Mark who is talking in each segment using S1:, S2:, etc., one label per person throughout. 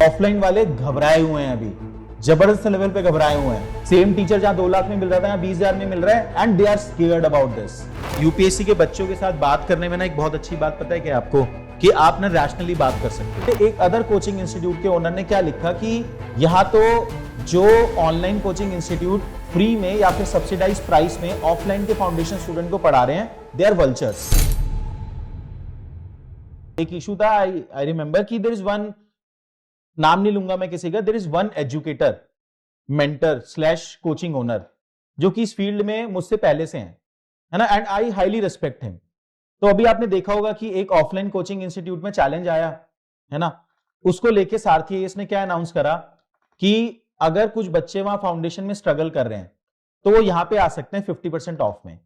S1: Offline वाले घबराए हुए हैं, अभी जबरदस्त लेवल पे घबराए हुए हैं। सेम टीचर जहां 2 लाख में मिल रहा था, यहाँ 20,000 में मिल रहा है, and they are scared about this. UPSC के बच्चों के साथ बात करने में ना एक बहुत अच्छी बात पता है क्या आपको, कि आप ना रैशनली बात कर सकते हैं। एक अदर कोचिंग इंस्टीट्यूट के ओनर ने क्या लिखा कि यहाँ तो जो ऑनलाइन कोचिंग इंस्टीट्यूट फ्री में या फिर सब्सिडाइज प्राइस में ऑफलाइन के फाउंडेशन स्टूडेंट को पढ़ा रहे हैं, दे आर वल्चर्स। एक इशू था, आई रिमेंबर कि देयर इज वन, नाम नहीं लूंगा मैं किसी का, there is one educator, mentor slash coaching owner जो कि इस फील्ड में मुझसे पहले से हैं, है ना, and I highly respect him. तो अभी आपने देखा होगा कि एक ऑफलाइन कोचिंग इंस्टीट्यूट में चैलेंज आया है ना, उसको लेके सारथी आईएएस ने क्या अनाउंस करा कि अगर कुछ बच्चे वहां फाउंडेशन में स्ट्रगल कर रहे हैं तो वो यहां पे आ सकते हैं 50% ऑफ में।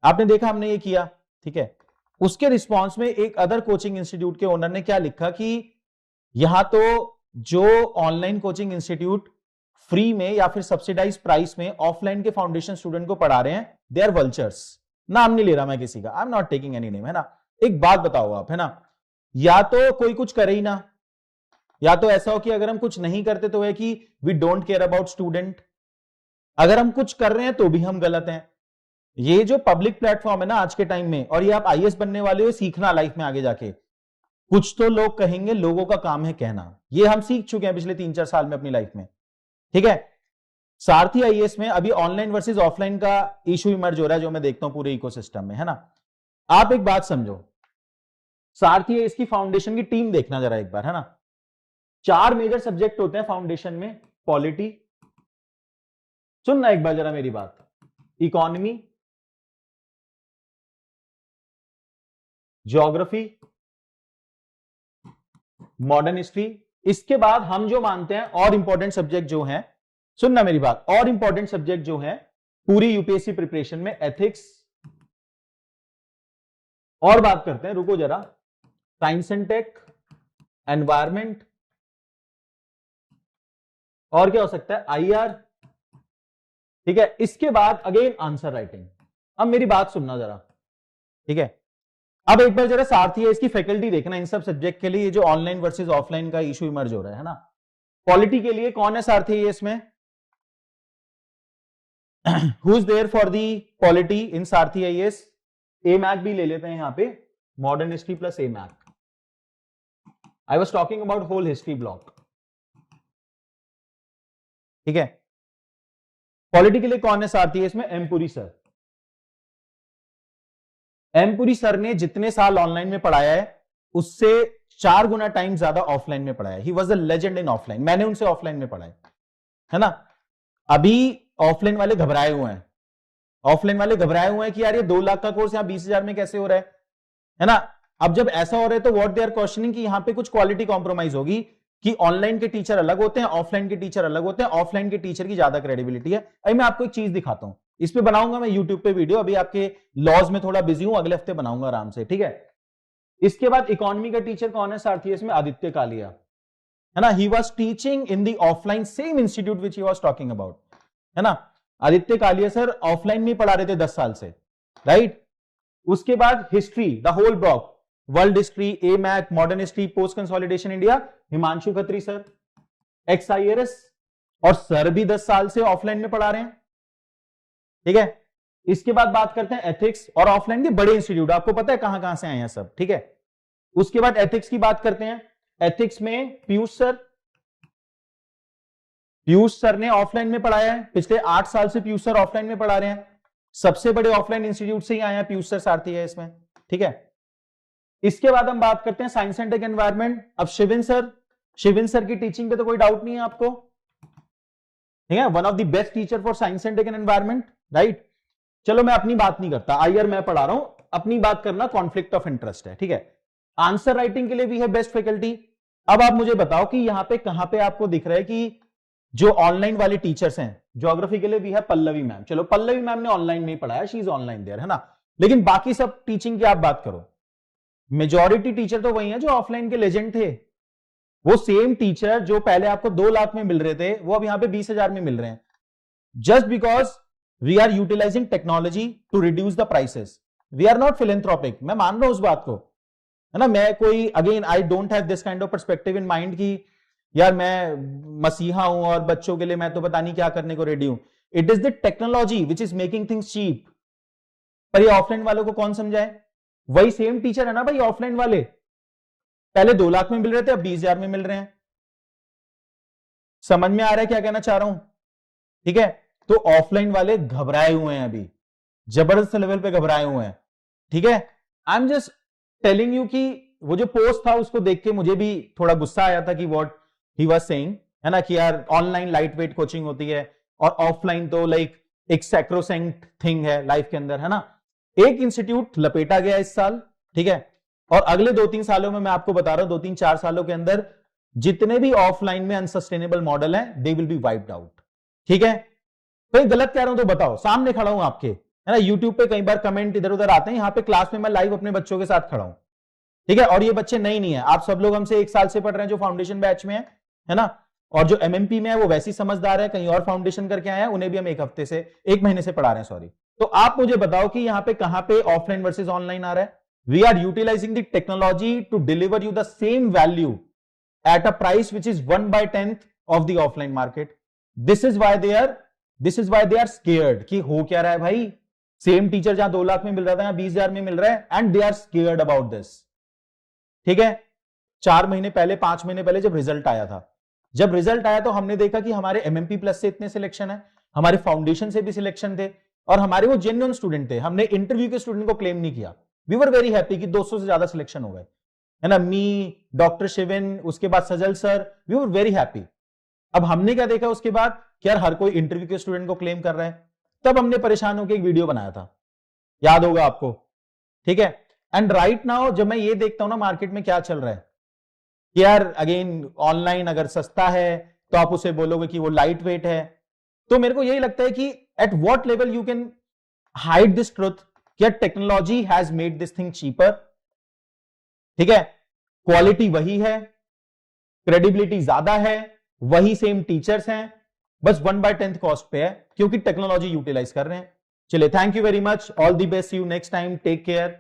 S1: आपने देखा हमने ये किया, ठीक है। उसके रिस्पॉन्स में एक अदर कोचिंग इंस्टीट्यूट के ओनर ने क्या लिखा कि यहां तो जो ऑनलाइन कोचिंग इंस्टीट्यूट फ्री में या फिर सब्सिडाइज प्राइस में ऑफलाइन के फाउंडेशन स्टूडेंट को पढ़ा रहे हैं, दे आर वल्चर्स। नाम नहीं ले रहा मैं किसी का, I am not taking any name, है ना। एक बात बताओ आप, है ना, या तो कोई कुछ करे ही ना, या तो ऐसा हो कि अगर हम कुछ नहीं करते तो है कि we don't care about student, अगर हम कुछ कर रहे हैं तो भी हम गलत हैं। ये जो पब्लिक प्लेटफॉर्म है ना आज के टाइम में, और ये आप आईएएस बनने वाले हो, सीखना लाइफ में आगे जाके, कुछ तो लोग कहेंगे, लोगों का काम है कहना। ये हम सीख चुके हैं पिछले 3-4 साल में अपनी लाइफ में, ठीक है। सारथी आईएएस में अभी ऑनलाइन वर्सेस ऑफलाइन का इशू इमर्ज हो रहा है, जो मैं देखता हूं पूरे इकोसिस्टम में, है ना। आप एक बात समझो, सारथी आईएएस की फाउंडेशन की टीम देखना जरा एक बार, है ना। 4 मेजर सब्जेक्ट होते हैं फाउंडेशन में, पॉलिटी, सुनना एक बार जरा मेरी बात, इकोनॉमी, ज्योग्राफी, मॉडर्न हिस्ट्री। इसके बाद हम जो मानते हैं और इंपॉर्टेंट सब्जेक्ट जो हैं, सुनना मेरी बात, और इंपॉर्टेंट सब्जेक्ट जो हैं पूरी यूपीएससी प्रिपरेशन में, एथिक्स, और बात करते हैं, रुको जरा, साइंस एंड टेक, एनवायरमेंट, और क्या हो सकता है, आईआर, ठीक है। इसके बाद अगेन आंसर राइटिंग। अब मेरी बात सुनना जरा, ठीक है। अब एक बार जरा सारथी है इसकी फैकल्टी देखना इन सब सब्जेक्ट के लिए, ये जो ऑनलाइन वर्सेस ऑफलाइन का इशू इमर्ज हो रहा है ना। पॉलिटी के लिए कौन है सारथी है इसमें, who is there for the polity in Sarathi IAS? A Mac भी ले लेते हैं यहां पे, modern history plus a mac. I was talking about whole history block, ठीक है। पॉलिटी के लिए कौन है सारथी है इसमें? एमपुरी सर। एमपुरी सर ने जितने साल ऑनलाइन में पढ़ाया है उससे 4 गुना टाइम ज्यादा ऑफलाइन में पढ़ाया। He was the legend in offline, मैंने उनसे ऑफलाइन में पढ़ाया, है ना। अभी ऑफलाइन वाले घबराए हुए हैं, ऑफलाइन वाले घबराए हुए हैं कि यार ये 2 लाख का कोर्स यहाँ 20,000 में कैसे हो रहा है ना। अब जब ऐसा हो रहा है तो व्हाट दे आर क्वेश्चनिंग कि यहाँ पे कुछ क्वालिटी कॉम्प्रोमाइज होगी, कि ऑनलाइन के टीचर अलग होते हैं, ऑफलाइन के टीचर अलग होते हैं, ऑफलाइन के टीचर की ज्यादा क्रेडिबिलिटी है। अभी मैं आपको एक चीज दिखाता हूं, इस पे बनाऊंगा मैं यूट्यूब पे वीडियो, अभी आपके लॉज में थोड़ा बिजी हूं, अगले हफ्ते बनाऊंगा आराम से, ठीक है। इसके बाद इकोनॉमी का टीचर कौन है सारथी इसमें? आदित्य कालिया, है ना। He was teaching in the offline same institute which he was talking about, है ना। आदित्य कालिया सर ऑफलाइन में पढ़ा रहे थे 10 साल से, राइट। उसके बाद history, the whole block, world history, ए मैक, modern history, post consolidation India, Himanshu Khatri sir, एक्सआईआरएस, और सर भी 10 साल से ऑफलाइन में पढ़ा रहे हैं, ठीक है। इसके बाद बात करते हैं एथिक्स, और ऑफलाइन के बड़े इंस्टीट्यूट, आपको पता है कहां कहां से आए हैं सब, ठीक है। उसके बाद एथिक्स की बात करते हैं, एथिक्स में पीयूष सर, पीयूष सर ने ऑफलाइन में पढ़ाया है, पिछले 8 साल से पीयूष सर ऑफलाइन में पढ़ा रहे हैं, सबसे बड़े ऑफलाइन इंस्टीट्यूट से ही आए हैं पीयूष सर, सारथी है इसमें, ठीक है। इसके बाद हम बात करते हैं साइंस एंड टेक एनवायरमेंट। अब शिविन सर की टीचिंग पे तो कोई डाउट नहीं है आपको, ठीक है, one of the best teacher for science and tech and environment, right. चलो मैं अपनी बात नहीं करता, आईआर मैं पढ़ा रहा हूं, अपनी बात करना कॉन्फ्लिक्ट ऑफ इंटरेस्ट है, ठीक है। आंसर राइटिंग के लिए भी है बेस्ट फैकल्टी। अब आप मुझे बताओ कि यहां पे कहां पे आपको दिख रहा है कि जो ऑनलाइन वाले टीचर्स हैं, ज्योग्राफी के लिए भी है पल्लवी मैम। चलो पल्लवी मैम ने ऑनलाइन नहीं पढ़ाया, शी इज ऑनलाइन देयर, है ना। लेकिन बाकी सब टीचिंग की आप बात करो, मेजॉरिटी टीचर तो वही है जो ऑफलाइन के लेजेंड थे। वो सेम टीचर जो पहले आपको 2 लाख में मिल रहे थे, वो अब यहां पे 20,000 में मिल रहे हैं, just because we are utilising technology to reduce the prices. We are not philanthropic, मैं मान रहा हूं उस बात को, है ना। मैं कोई, again I don't have this kind of perspective in mind कि यार मैं मसीहा हूं और बच्चों के लिए मैं तो पता नहीं क्या करने को रेडी हूं। It is the technology which is making things cheap. पर ये ऑफलाइन वालों को कौन समझाए? वही सेम टीचर है ना भाई, ऑफलाइन वाले पहले 2 लाख में मिल रहे थे, अब 20,000 में मिल रहे हैं। समझ में आ रहा है क्या कहना चाह रहा हूं? ठीक है, तो ऑफलाइन वाले घबराए हुए हैं अभी, जबरदस्त लेवल पे घबराए हुए हैं। ठीक है, I am just telling you कि वो जो पोस्ट था उसको देख के मुझे भी थोड़ा गुस्सा आया था कि व्हाट ही वाज सेइंग, है ना, कि यार ऑनलाइन लाइट वेट कोचिंग होती है और ऑफलाइन तो लाइक एक सैक्रोसेंट थिंग है लाइफ के अंदर, है ना। एक इंस्टीट्यूट लपेटा गया इस साल, ठीक है, और अगले 2-3 सालों में मैं आपको बता रहा हूं, 2-3-4 सालों के अंदर जितने भी ऑफलाइन में अनसस्टेनेबल मॉडल हैं they will be wiped out. ठीक है, तो गलत कह रहा हूं तो बताओ, सामने खड़ा हूं आपके, है ना। यूट्यूब पे कई बार कमेंट इधर उधर आते हैं, यहां पे क्लास में मैं लाइव अपने बच्चों के साथ खड़ा हूं। ठीक है, और ये बच्चे नहीं है, आप सब लोग हमसे 1 साल से पढ़ रहे हैं जो फाउंडेशन बैच में है ना, और जो एमएमपी में है वो वैसे ही समझदार है, कहीं और फाउंडेशन करके आए हैं, उन्हें भी हम 1 महीने से पढ़ा रहे हैं, सॉरी। तो आप मुझे बताओ कि यहां पे कहां पे ऑफलाइन वर्सेस ऑनलाइन आ रहा है? We are utilising the technology to deliver you the same value at a price which is 1/10 of the offline market. This is why they are scared कि हो क्या रहा है भाई, सेम टीचर जहां 2 लाख में मिल रहा था, यहां 20,000 में मिल रहा है, and they are scared about this. ठीक है, 4 महीने पहले, 5 महीने पहले जब रिजल्ट आया तो हमने देखा कि हमारे एमएमपी प्लस से इतने सिलेक्शन है, हमारे फाउंडेशन से भी सिलेक्शन थे, और हमारे वो जेन्युइन स्टूडेंट थे, हमने इंटरव्यू के स्टूडेंट को क्लेम नहीं किया। वी वर वेरी हैप्पी कि 200 से ज्यादा सिलेक्शन हो गए, है ना। मी, डॉक्टर शिविन, उसके बाद Sajal sir, we were very happy. अब हमने क्या देखा उसके बाद कि यार हर कोई इंटरव्यू के स्टूडेंट को क्लेम कर रहा है, तब हमने परेशान होकर एक वीडियो बनाया था, याद होगा आपको। ठीक है, एंड राइट नाउ जब मैं ये देखता हूं ना मार्केट में क्या चल रहा है कि यार अगेन ऑनलाइन अगर सस्ता है तो आप उसे बोलोगे कि वो लाइट वेट है, तो मेरे को यही लगता है कि at what level you can hide this truth कि technology has made this thing cheaper. ठीक है, क्वालिटी वही है, क्रेडिबिलिटी ज्यादा है, वही सेम टीचर्स हैं, बस 1/10 कॉस्ट पे है क्योंकि टेक्नोलॉजी यूटिलाइज कर रहे हैं। चलिए, thank you very much, all the best, you next time, take care.